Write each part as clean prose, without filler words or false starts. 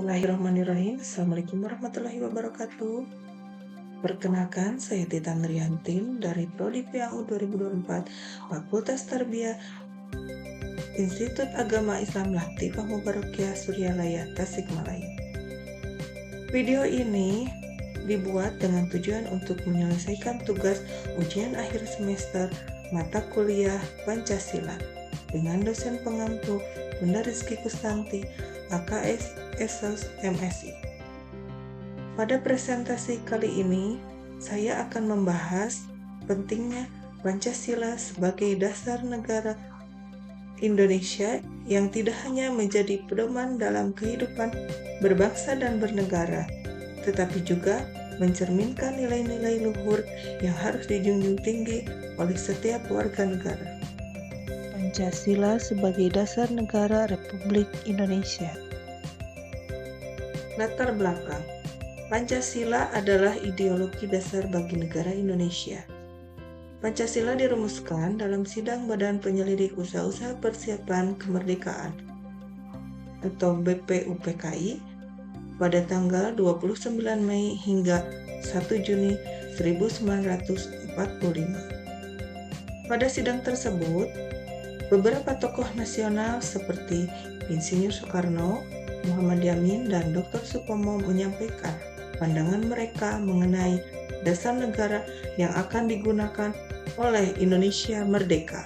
Bismillahirrahmanirrahim. Assalamualaikum warahmatullahi wabarakatuh. Perkenalkan, saya Tita Nuryantin dari Prodi PAU 2024, Fakultas Tarbiyah, Institut Agama Islam Latifah Mubarakiyah Suryalaya, Tasikmalaya. Video ini dibuat dengan tujuan untuk menyelesaikan tugas ujian akhir semester mata kuliah Pancasila dengan dosen pengampu Bunda Rizky Kustanti, AKS Esos MSI. Pada presentasi kali ini, saya akan membahas pentingnya Pancasila sebagai dasar negara Indonesia yang tidak hanya menjadi pedoman dalam kehidupan berbangsa dan bernegara, tetapi juga mencerminkan nilai-nilai luhur yang harus dijunjung tinggi oleh setiap warga negara. Pancasila sebagai dasar negara Republik Indonesia. Latar belakang. Pancasila adalah ideologi dasar bagi negara Indonesia. Pancasila dirumuskan dalam Sidang Badan Penyelidik Usaha-usaha Persiapan Kemerdekaan atau BPUPKI pada tanggal 29 Mei hingga 1 Juni 1945. Pada sidang tersebut, beberapa tokoh nasional seperti Insinyur Soekarno, Muhammad Yamin, dan Dr. Supomo menyampaikan pandangan mereka mengenai dasar negara yang akan digunakan oleh Indonesia merdeka.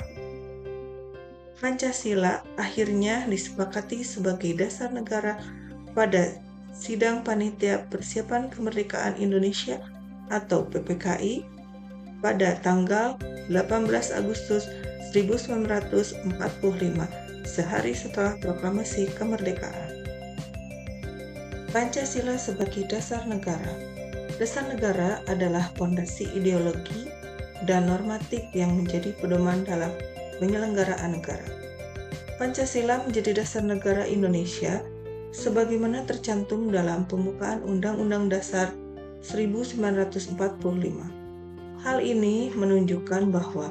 Pancasila akhirnya disepakati sebagai dasar negara pada Sidang Panitia Persiapan Kemerdekaan Indonesia atau PPKI pada tanggal 18 Agustus 1945, sehari setelah proklamasi kemerdekaan. Pancasila sebagai dasar negara. Dasar negara adalah fondasi ideologi dan normatif yang menjadi pedoman dalam penyelenggaraan negara. Pancasila menjadi dasar negara Indonesia sebagaimana tercantum dalam pembukaan Undang-Undang Dasar 1945. Hal ini menunjukkan bahwa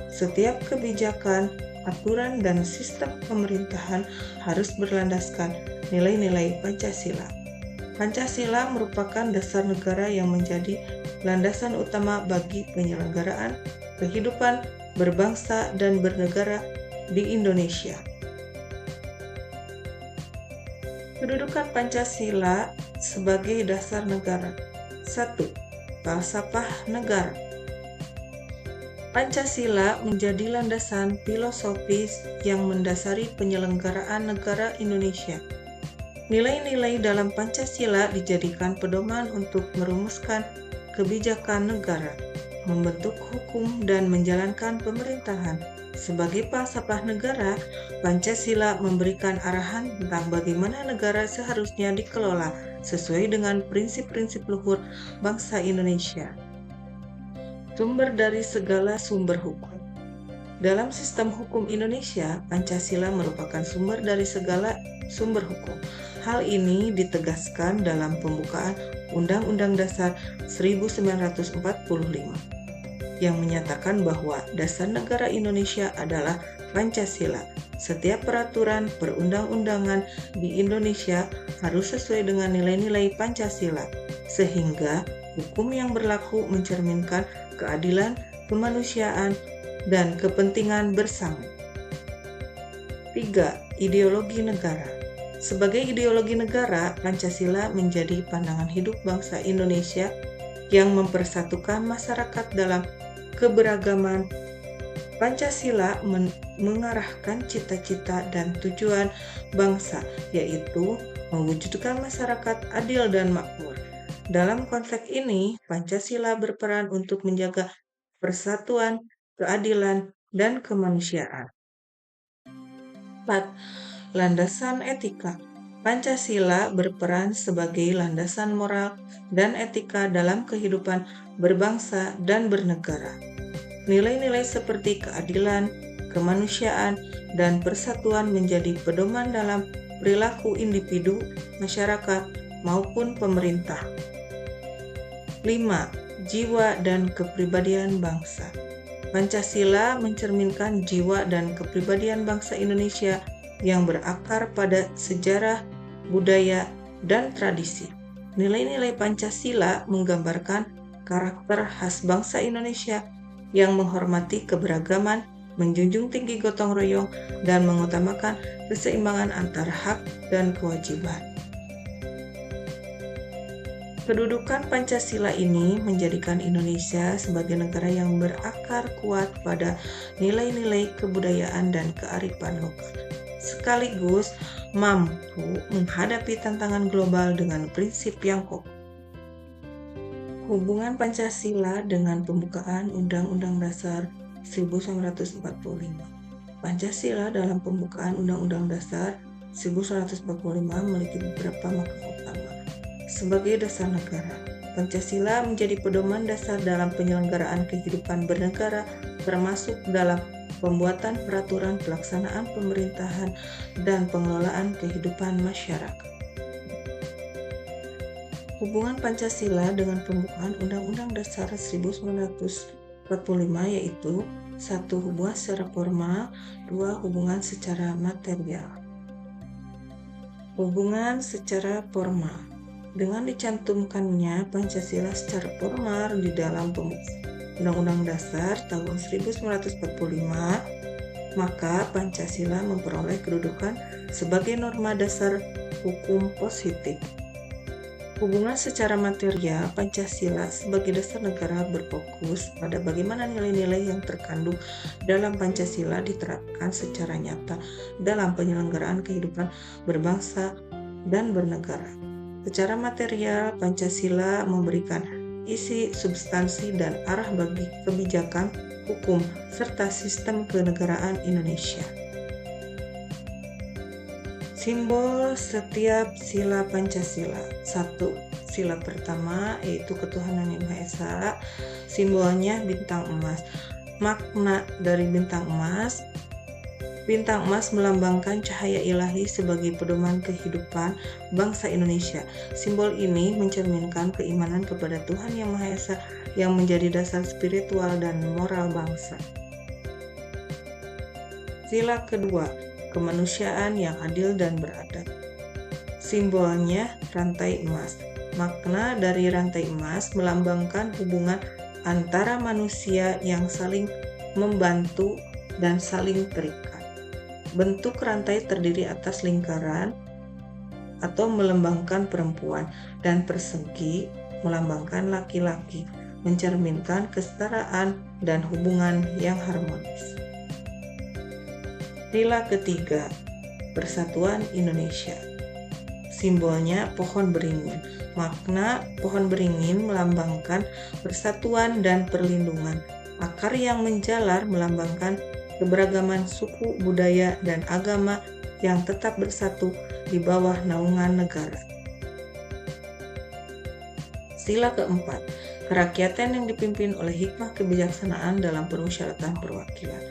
setiap kebijakan, aturan, dan sistem pemerintahan harus berlandaskan nilai-nilai Pancasila. Pancasila merupakan dasar negara yang menjadi landasan utama bagi penyelenggaraan kehidupan berbangsa dan bernegara di Indonesia. Kedudukan Pancasila sebagai dasar negara. 1. Falsafah negara. Pancasila menjadi landasan filosofis yang mendasari penyelenggaraan negara Indonesia. Nilai-nilai dalam Pancasila dijadikan pedoman untuk merumuskan kebijakan negara, membentuk hukum, dan menjalankan pemerintahan. Sebagai falsafah negara, Pancasila memberikan arahan tentang bagaimana negara seharusnya dikelola sesuai dengan prinsip-prinsip luhur bangsa Indonesia. Sumber dari segala sumber hukum. Dalam sistem hukum Indonesia, Pancasila merupakan sumber dari segala sumber hukum. Hal ini ditegaskan dalam pembukaan Undang-Undang Dasar 1945 yang menyatakan bahwa dasar negara Indonesia adalah Pancasila. Setiap peraturan perundang-undangan di Indonesia harus sesuai dengan nilai-nilai Pancasila, sehingga hukum yang berlaku mencerminkan keadilan, kemanusiaan, dan kepentingan bersama. 3. Ideologi negara. Sebagai ideologi negara, Pancasila menjadi pandangan hidup bangsa Indonesia yang mempersatukan masyarakat dalam keberagaman. Pancasila mengarahkan cita-cita dan tujuan bangsa, yaitu mewujudkan masyarakat adil dan makmur. Dalam konteks ini, Pancasila berperan untuk menjaga persatuan, keadilan, dan kemanusiaan. 4. Landasan etika. Pancasila berperan sebagai landasan moral dan etika dalam kehidupan berbangsa dan bernegara. Nilai-nilai seperti keadilan, kemanusiaan, dan persatuan menjadi pedoman dalam perilaku individu, masyarakat, maupun pemerintah. 5. Jiwa dan kepribadian bangsa. Pancasila mencerminkan jiwa dan kepribadian bangsa Indonesia yang berakar pada sejarah budaya, dan tradisi. Nilai-nilai Pancasila menggambarkan karakter khas bangsa Indonesia yang menghormati keberagaman, menjunjung tinggi gotong royong, dan mengutamakan keseimbangan antara hak dan kewajiban. Kedudukan Pancasila ini menjadikan Indonesia sebagai negara yang berakar kuat pada nilai-nilai kebudayaan dan kearifan lokal, sekaligus mampu menghadapi tantangan global dengan prinsip yang kokoh. Hubungan Pancasila dengan pembukaan Undang-Undang Dasar 1945. Pancasila dalam pembukaan Undang-Undang Dasar 1945 memiliki beberapa makna utama. Sebagai dasar negara, Pancasila menjadi pedoman dasar dalam penyelenggaraan kehidupan bernegara, termasuk dalam pembuatan peraturan pelaksanaan pemerintahan dan pengelolaan kehidupan masyarakat. Hubungan Pancasila dengan pembukaan Undang-Undang Dasar 1945 yaitu 1. Hubungan secara formal, 2. Hubungan secara material. Hubungan secara formal. Dengan dicantumkannya Pancasila secara formal di dalam Undang-Undang Dasar tahun 1945, maka Pancasila memperoleh kedudukan sebagai norma dasar hukum positif. Hubungan secara material, Pancasila sebagai dasar negara berfokus pada bagaimana nilai-nilai yang terkandung dalam Pancasila diterapkan secara nyata dalam penyelenggaraan kehidupan berbangsa dan bernegara. Secara material, Pancasila memberikan isi, substansi, dan arah bagi kebijakan, hukum, serta sistem kenegaraan Indonesia. Simbol setiap sila Pancasila. 1. Sila pertama yaitu ketuhanan yang Maha Esa. Simbolnya bintang emas. Makna dari bintang emas. Bintang emas melambangkan cahaya ilahi sebagai pedoman kehidupan bangsa Indonesia. Simbol ini mencerminkan keimanan kepada Tuhan Yang Maha Esa yang menjadi dasar spiritual dan moral bangsa. Sila kedua, kemanusiaan yang adil dan beradab. Simbolnya rantai emas. Makna dari rantai emas melambangkan hubungan antara manusia yang saling membantu dan saling terikat. Bentuk rantai terdiri atas lingkaran atau melambangkan perempuan dan persegi melambangkan laki-laki, mencerminkan kesetaraan dan hubungan yang harmonis. Sila ketiga, Persatuan Indonesia. Simbolnya pohon beringin. Makna pohon beringin melambangkan persatuan dan perlindungan. Akar yang menjalar melambangkan keberagaman suku, budaya, dan agama yang tetap bersatu di bawah naungan negara. Sila keempat, kerakyatan yang dipimpin oleh hikmah kebijaksanaan dalam permusyawaratan perwakilan.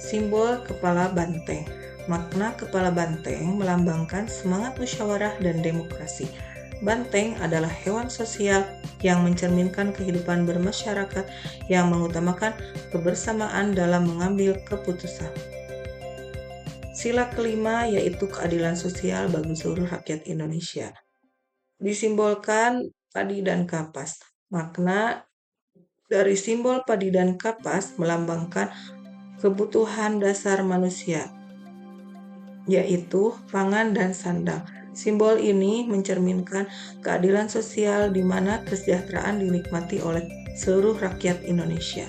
Simbol kepala banteng. Makna kepala banteng melambangkan semangat musyawarah dan demokrasi. Banteng adalah hewan sosial yang mencerminkan kehidupan bermasyarakat yang mengutamakan kebersamaan dalam mengambil keputusan. Sila kelima yaitu keadilan sosial bagi seluruh rakyat Indonesia. Disimbolkan padi dan kapas. Makna dari simbol padi dan kapas melambangkan kebutuhan dasar manusia, yaitu pangan dan sandang. Simbol ini mencerminkan keadilan sosial di mana kesejahteraan dinikmati oleh seluruh rakyat Indonesia.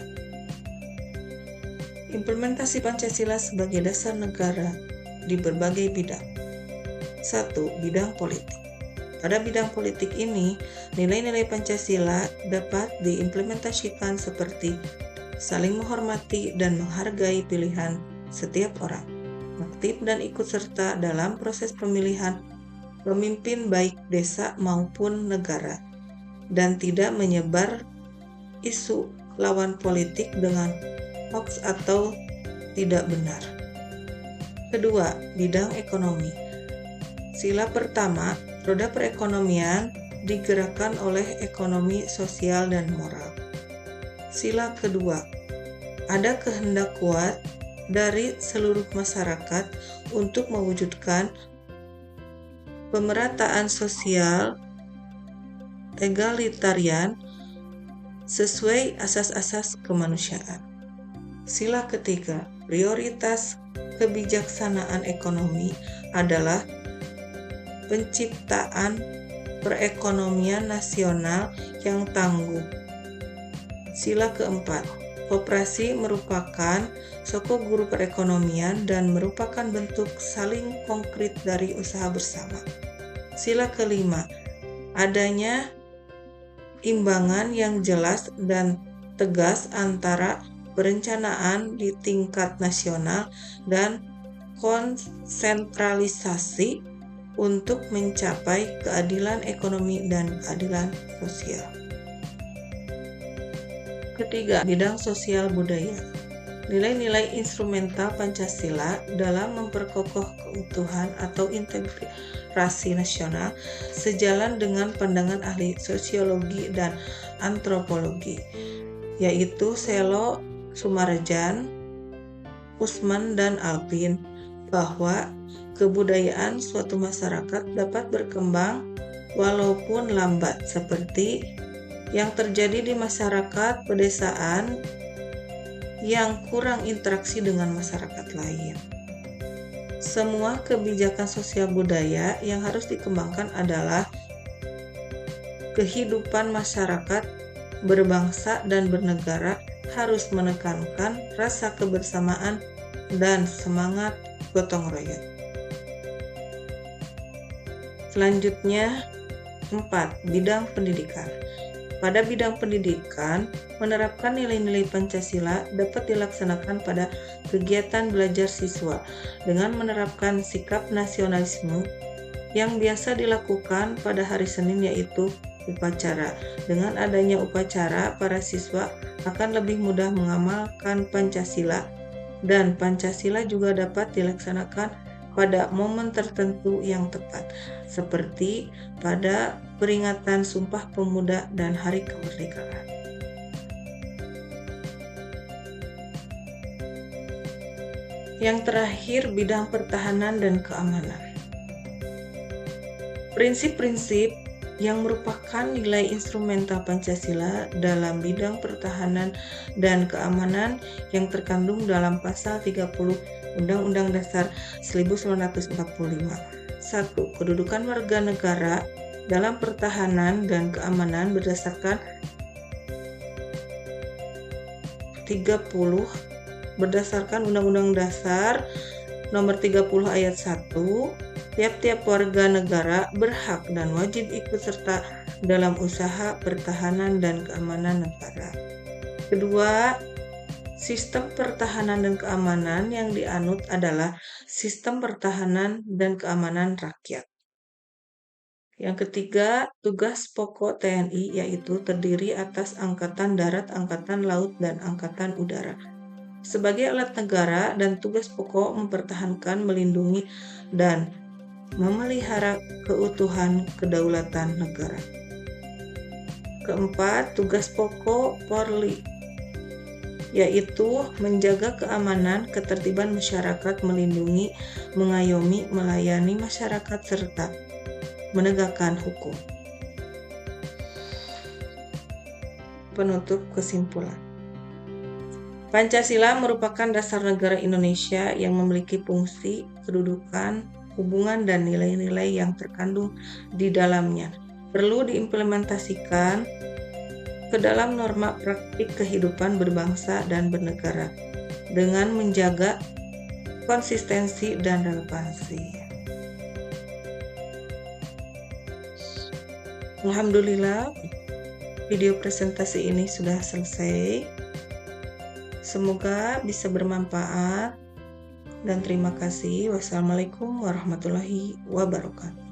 Implementasi Pancasila sebagai dasar negara di berbagai bidang. 1. Bidang politik. Pada bidang politik ini, nilai-nilai Pancasila dapat diimplementasikan seperti saling menghormati dan menghargai pilihan setiap orang, aktif dan ikut serta dalam proses pemilihan pemimpin baik desa maupun negara, dan tidak menyebar isu lawan politik dengan hoax atau tidak benar. Kedua, bidang ekonomi. Sila pertama, roda perekonomian digerakkan oleh ekonomi sosial dan moral. Sila kedua, ada kehendak kuat dari seluruh masyarakat untuk mewujudkan pemerataan sosial egalitarian sesuai asas-asas kemanusiaan. Sila ketiga, prioritas kebijaksanaan ekonomi adalah penciptaan perekonomian nasional yang tangguh. Sila keempat, koperasi merupakan soko guru perekonomian dan merupakan bentuk saling konkret dari usaha bersama. Sila kelima, adanya imbangan yang jelas dan tegas antara perencanaan di tingkat nasional dan konsentralisasi untuk mencapai keadilan ekonomi dan keadilan sosial. Ketiga, bidang sosial budaya. Nilai-nilai instrumental Pancasila dalam memperkokoh keutuhan atau integrasi nasional sejalan dengan pandangan ahli sosiologi dan antropologi, yaitu Selo, Sumarjan, Usman, dan Alpin, bahwa kebudayaan suatu masyarakat dapat berkembang walaupun lambat, seperti yang terjadi di masyarakat pedesaan yang kurang interaksi dengan masyarakat lain. Semua kebijakan sosial budaya yang harus dikembangkan adalah kehidupan masyarakat berbangsa dan bernegara harus menekankan rasa kebersamaan dan semangat gotong royong. Selanjutnya, 4. Bidang pendidikan. Pada bidang pendidikan, menerapkan nilai-nilai Pancasila dapat dilaksanakan pada kegiatan belajar siswa dengan menerapkan sikap nasionalisme yang biasa dilakukan pada hari Senin, yaitu upacara. Dengan adanya upacara, para siswa akan lebih mudah mengamalkan Pancasila, dan Pancasila juga dapat dilaksanakan pada momen tertentu yang tepat, seperti pada peringatan Sumpah Pemuda dan Hari Kemerdekaan. Yang terakhir, bidang pertahanan dan keamanan. Prinsip-prinsip yang merupakan nilai instrumental Pancasila dalam bidang pertahanan dan keamanan yang terkandung dalam pasal 30 Undang-Undang Dasar 1945. 1. Kedudukan warga negara dalam pertahanan dan keamanan berdasarkan 30 berdasarkan Undang-Undang Dasar Nomor 30 Ayat 1. Tiap-tiap warga negara berhak dan wajib ikut serta dalam usaha pertahanan dan keamanan negara. Kedua, sistem pertahanan dan keamanan yang dianut adalah sistem pertahanan dan keamanan rakyat. Yang ketiga, tugas pokok TNI yaitu terdiri atas Angkatan Darat, Angkatan Laut, dan Angkatan Udara. Sebagai alat negara dan tugas pokok mempertahankan, melindungi, dan memelihara keutuhan kedaulatan negara. Keempat, tugas pokok Polri yaitu menjaga keamanan, ketertiban masyarakat, melindungi, mengayomi, melayani masyarakat, serta menegakkan hukum. Penutup kesimpulan. Pancasila merupakan dasar negara Indonesia yang memiliki fungsi, kedudukan, hubungan, dan nilai-nilai yang terkandung di dalamnya. Perlu diimplementasikan ke dalam norma praktik kehidupan berbangsa dan bernegara dengan menjaga konsistensi dan relevansi. Alhamdulillah, video presentasi ini sudah selesai. Semoga bisa bermanfaat dan terima kasih. Wassalamualaikum warahmatullahi wabarakatuh.